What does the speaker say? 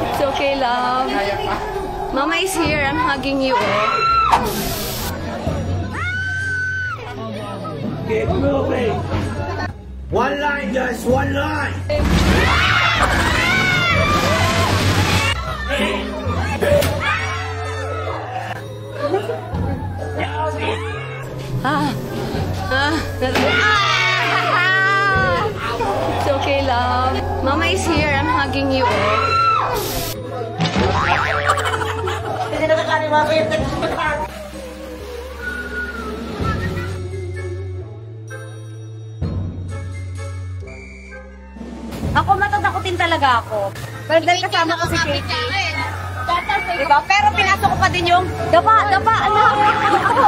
It's okay, love. Mama is here. I'm hugging you. Keep moving. One line, guys. One line. It's okay, love. Mama is here. I'm hugging you. Ako matatakotin talaga ako. Pero dahil kasama ko si Katie. Diba? Pero pinasok ko pa din yung dapa, anak. Ako.